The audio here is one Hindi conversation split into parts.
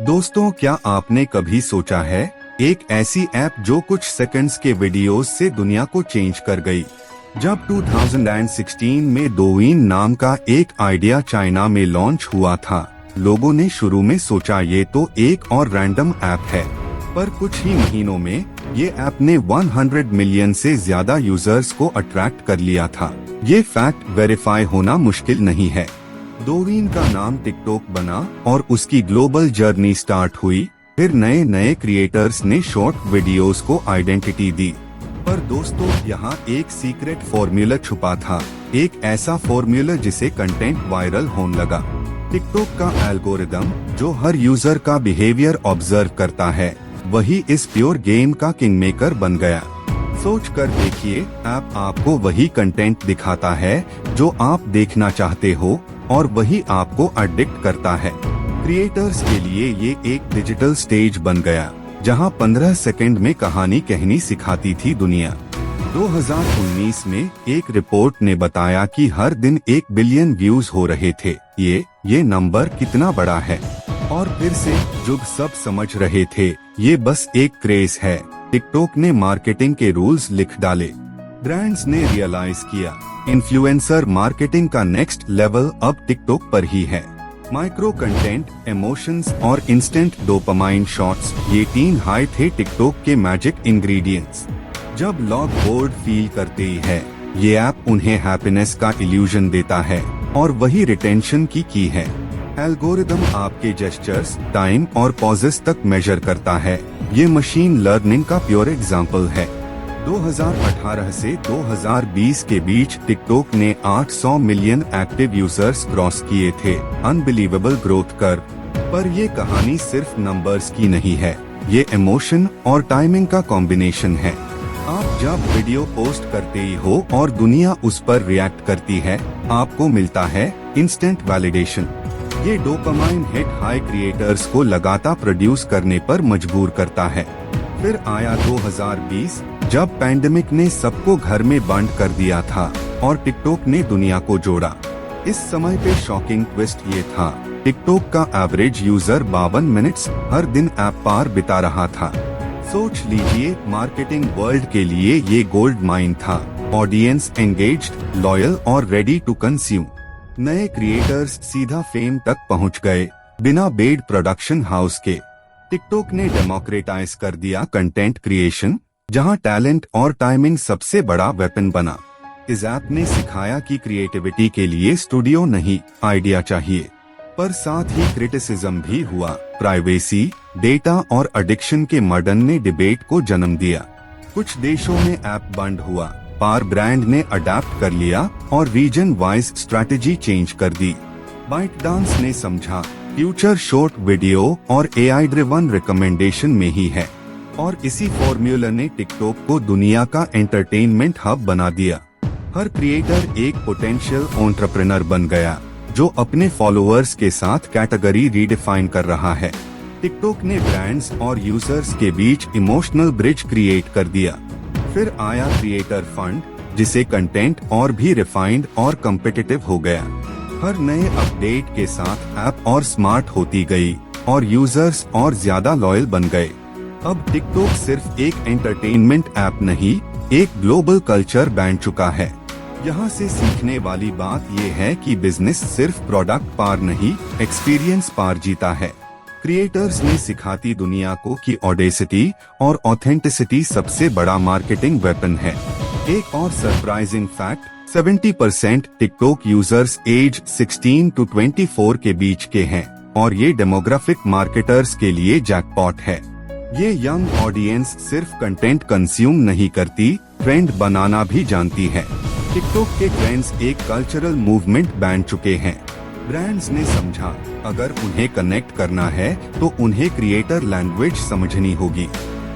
दोस्तों, क्या आपने कभी सोचा है एक ऐसी ऐप जो कुछ सेकंड्स के वीडियोस से दुनिया को चेंज कर गई। जब 2016 में डोइन नाम का एक आइडिया चाइना में लॉन्च हुआ था, लोगों ने शुरू में सोचा ये तो एक और रैंडम ऐप है, पर कुछ ही महीनों में ये ऐप ने 100 मिलियन से ज्यादा यूजर्स को अट्रैक्ट कर लिया था। ये फैक्ट वेरीफाई होना मुश्किल नहीं है। डोइन का नाम टिकटॉक बना और उसकी ग्लोबल जर्नी स्टार्ट हुई। फिर नए नए क्रिएटर्स ने शॉर्ट वीडियोस को आइडेंटिटी दी। पर दोस्तों, यहाँ एक सीक्रेट फॉर्मूला छुपा था, एक ऐसा फॉर्मूला जिसे कंटेंट वायरल होने लगा। टिकटॉक का एल्गोरिदम जो हर यूजर का बिहेवियर ऑब्जर्व करता है, वही इस प्योर गेम का किंग मेकर बन गया। सोच कर देखिए, ऐप आपको वही कंटेंट दिखाता है जो आप देखना चाहते हो और वही आपको एडिक्ट करता है। क्रिएटर्स के लिए ये एक डिजिटल स्टेज बन गया, जहां 15 सेकंड में कहानी कहनी सिखाती थी दुनिया। 2019 में एक रिपोर्ट ने बताया कि हर दिन 1 बिलियन व्यूज हो रहे थे। ये नंबर कितना बड़ा है। और फिर से जब सब समझ रहे थे ये बस एक क्रेज है, टिकटॉक ने मार्केटिंग के रूल्स लिख डाले। ब्रांड्स ने रियलाइज किया इन्फ्लुएंसर मार्केटिंग का नेक्स्ट लेवल अब टिकटॉक पर ही है। माइक्रो कंटेंट, इमोशंस और इंस्टेंट डोपामाइन शॉट्स, ये 3 हाई थे टिकटॉक के मैजिक इंग्रेडिएंट्स। जब लोग बोर्ड फील करते ही है, ये ऐप उन्हें हैप्पीनेस का इल्यूजन देता है और वही रिटेंशन की है। एल्गोरिदम आपके जेस्चर्स, टाइम और पॉजेस तक मेजर करता है। ये मशीन लर्निंग का प्योर एग्जाम्पल है। 2018 से 2020 के बीच टिकटॉक ने 800 मिलियन एक्टिव यूजर्स क्रॉस किए थे। Unbelievable growth curve. पर ये कहानी सिर्फ नंबर्स की नहीं है, ये इमोशन और टाइमिंग का कॉम्बिनेशन है। आप जब वीडियो पोस्ट करते ही हो और दुनिया उस पर रिएक्ट करती है, आपको मिलता है इंस्टेंट वैलिडेशन। ये डोपामाइन हिट हाई क्रिएटर्स को लगातार प्रोड्यूस करने पर मजबूर करता है। फिर आया 2020, जब पैंडेमिक ने सबको घर में बंद कर दिया था और टिकटॉक ने दुनिया को जोड़ा। इस समय पे शॉकिंग ट्विस्ट ये था, टिकटॉक का एवरेज यूजर 52 मिनट्स हर दिन ऐप पर बिता रहा था। सोच लीजिए, मार्केटिंग वर्ल्ड के लिए ये गोल्ड माइन था। ऑडियंस एंगेज्ड, लॉयल और रेडी टू कंज्यूम। नए क्रिएटर्स सीधा फेम तक पहुंच गए, बिना पेड प्रोडक्शन हाउस के। टिकटॉक ने डेमोक्रेटाइज कर दिया कंटेंट क्रिएशन, जहां टैलेंट और टाइमिंग सबसे बड़ा वेपन बना। इस ऐप ने सिखाया कि क्रिएटिविटी के लिए स्टूडियो नहीं, आइडिया चाहिए। पर साथ ही क्रिटिसिज्म भी हुआ। प्राइवेसी, डेटा और एडिक्शन के मर्डन ने डिबेट को जन्म दिया। कुछ देशों में ऐप बंद हुआ, पर ब्रांड ने अडेप्ट कर लिया और रीजन वाइज स्ट्रैटेजी चेंज कर दी। बाइटडांस ने समझा फ्यूचर शॉर्ट वीडियो और AI ड्रिवन रिकमेंडेशन में ही है, और इसी फॉर्मूला ने टिकटॉक को दुनिया का एंटरटेनमेंट हब बना दिया। हर क्रिएटर एक पोटेंशियल एंटरप्रेन्योर बन गया, जो अपने फॉलोअर्स के साथ कैटेगरी रीडिफाइन कर रहा है। टिकटॉक ने ब्रांड्स और यूजर्स के बीच इमोशनल ब्रिज क्रिएट कर दिया। फिर आया क्रिएटर फंड, जिसे कंटेंट और भी रिफाइंड और कम्पिटिटिव हो गया। हर नए अपडेट के साथ ऐप और स्मार्ट होती गई और यूजर्स और ज्यादा लॉयल बन गए। अब टिकटॉक सिर्फ एक एंटरटेनमेंट ऐप नहीं, एक ग्लोबल कल्चर बन चुका है। यहाँ से सीखने वाली बात ये है कि बिजनेस सिर्फ प्रोडक्ट पार नहीं, एक्सपीरियंस पार जीता है। क्रिएटर्स ने सिखाती दुनिया को कि ऑडेसिटी और ऑथेंटिसिटी सबसे बड़ा मार्केटिंग वेपन है। एक और surprising fact, 70% TikTok users age 16 to 24 के बीच के हैं, और ये डेमोग्राफिक मार्केटर्स के लिए जैकपॉट है। ये यंग ऑडियंस सिर्फ कंटेंट कंज्यूम नहीं करती, ट्रेंड बनाना भी जानती है। टिकटॉक के ट्रेंड्स एक कल्चरल मूवमेंट बन चुके हैं। ब्रांड्स ने समझा, अगर उन्हें कनेक्ट करना है तो उन्हें क्रिएटर लैंग्वेज समझनी होगी।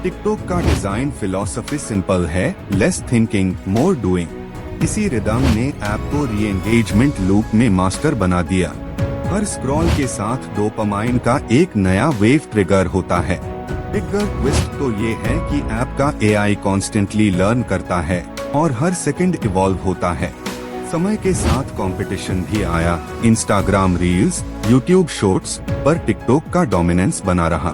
टिकटॉक का डिजाइन फिलॉसफी सिंपल है, लेस थिंकिंग मोर डूइंग। इसी रिदम ने ऐप को री एंगेजमेंट लूप में मास्टर बना दिया। हर स्क्रॉल के साथ डोपामाइन का एक नया वेव ट्रिगर होता है। बिगर ट्विस्ट तो ये है कि ऐप का AI कॉन्स्टेंटली लर्न करता है और हर सेकंड इवॉल्व होता है। समय के साथ कंपटीशन भी आया। इंस्टाग्राम रील्स, यूट्यूब शॉर्ट्स पर टिकटॉक का डोमिनेंस बना रहा,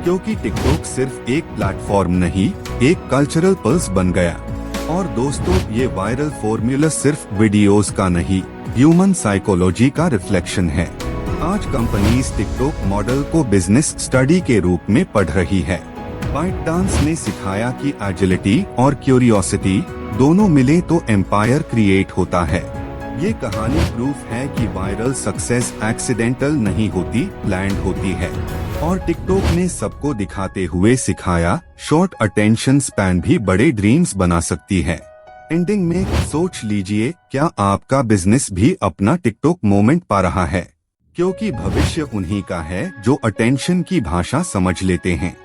क्योंकि टिकटॉक सिर्फ एक प्लेटफॉर्म नहीं, एक कल्चरल पल्स बन गया। और दोस्तों, ये वायरल फॉर्मूला सिर्फ वीडियोस का नहीं, ह्यूमन साइकोलॉजी का रिफ्लेक्शन है। आज कंपनीज टिकटॉक मॉडल को बिजनेस स्टडी के रूप में पढ़ रही है। बाइटडांस ने सिखाया कि एजिलिटी और क्यूरियोसिटी दोनों मिले तो एम्पायर क्रिएट होता है। ये कहानी प्रूफ है कि वायरल सक्सेस एक्सीडेंटल नहीं होती, प्लान्ड होती है। और टिकटॉक ने सबको दिखाते हुए सिखाया, शॉर्ट अटेंशन स्पैन भी बड़े ड्रीम्स बना सकती है। एंडिंग में सोच लीजिए, क्या आपका बिजनेस भी अपना टिकटॉक मोमेंट पा रहा है? क्योंकि भविष्य उन्हीं का है जो अटेंशन की भाषा समझ लेते हैं।